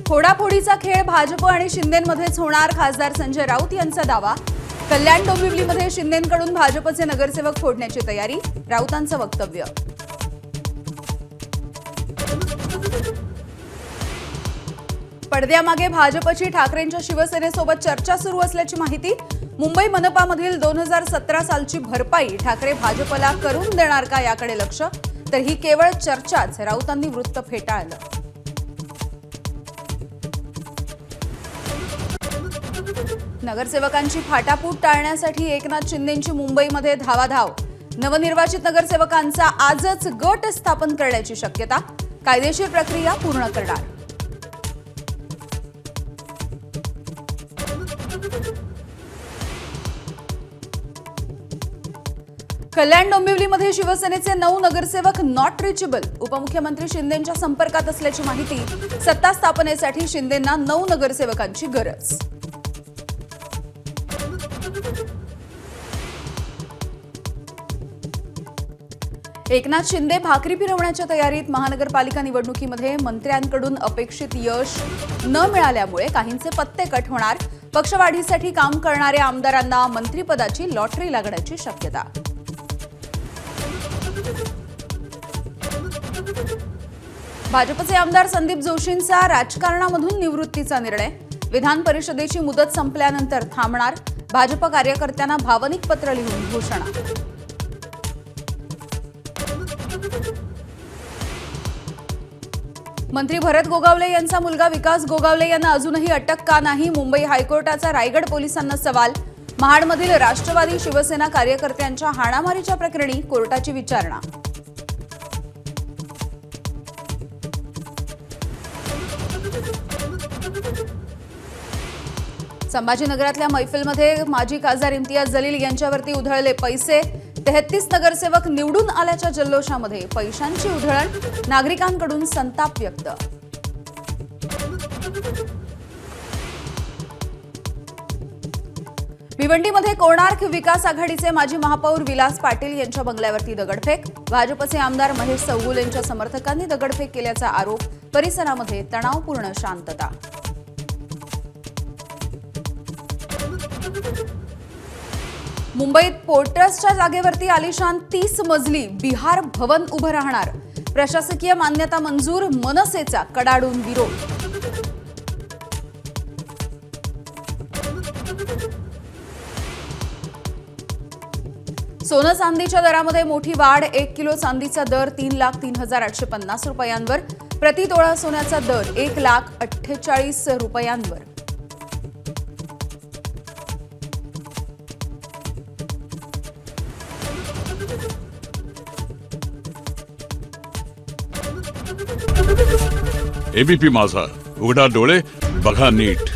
फोडाफोडीचा खेळ भाजप आणि शिंदेंमध्येच होणार, खासदार संजय राऊत यांचा दावा। कल्याण डोंबिवलीमध्ये शिंदेंकडून भाजपचे नगरसेवक फोडण्याची तयारी, राऊतांचं वक्तव्य। पडद्यामागे भाजपची ठाकरेंच्या शिवसेनेसोबत चर्चा सुरू असल्याची माहिती। मुंबई मनपामधील 2017 सालची भरपाई ठाकरे भाजपला करून देणार का याकडे लक्ष, तर ही केवळ चर्चाच, राऊतांनी वृत्त फेटाळलं। नगरसेवकांची फाटाफूट टाळण्यासाठी एकनाथ शिंदेंची मुंबईमध्ये धावाधाव। नवनिर्वाचित नगरसेवकांचा आजच गट स्थापन करण्याची शक्यता, कायदेशीर प्रक्रिया पूर्ण करणार। कल्याण डोंबिवलीमध्ये शिवसेनेचे 9 नगरसेवक नॉट रिचेबल। उपमुख्यमंत्री शिंदेंच्या संपर्कात असल्याची माहिती। सत्ता स्थापनेसाठी शिंदेंना 9 नगरसेवकांची गरज। एकनाथ शिंदे भाकरी फिरवण्याच्या तयारीत। महानगरपालिका निवडणुकीमध्ये मंत्र्यांकडून अपेक्षित यश न मिळाल्यामुळे काहींचे पत्ते कट होणार। पक्षवाढीसाठी काम करणाऱ्या आमदारांना मंत्रिपदाची लॉटरी लागण्याची शक्यता। भाजपचे आमदार संदीप जोशींचा राजकारणामधून निवृत्तीचा निर्णय। विधान परिषदेची मुदत संपल्यानंतर थांबणार। भाजप कार्यकर्त्यांना भावनिक पत्र लिहून घोषणा। मंत्री भरत गोगावले यांचा मुलगा विकास गोगावले यांना अजूनही अटक का नाही? मुंबई हायकोर्टाचा रायगड पोलिसांना सवाल। महाडमधील राष्ट्रवादी शिवसेना कार्यकर्त्यांच्या हाणामारीच्या प्रकरणी कोर्टाची विचारणा। संभाजीनगरातल्या मैफिलमध्ये माजी खासदार इम्तियाज जलील यांच्यावरती उधळले पैसे। 33 नगरसेवक निवडून आल्याच्या जल्लोषामध्ये पैशांची उधळण, नागरिकांकडून संताप व्यक्त। भिवंडीमध्ये कोणार्क विकास आघाडीचे माजी महापौर विलास पाटील यांच्या बंगल्यावरती दगडफेक। भाजपचे आमदार महेश चौगुले यांच्या समर्थकांनी दगडफेक केल्याचा आरोप। परिसरामध्ये तणावपूर्ण शांतता। मुंबईत पोर्ट ट्रस्टच्या जागेवरती आलिशान 30 मजली बिहार भवन उभं राहणार। प्रशासकीय मान्यता मंजूर, मनसेचा कडाडून विरोध। सोनं चांदीच्या दरामध्ये मोठी वाढ। 1 किलो चांदीचा दर 3,03,850 रुपयांवर। प्रति तोळा सोन्याचा दर 1,48,00,000 रुपयांवर। एबीपी माझा, उघडा डोळे बघा नीट।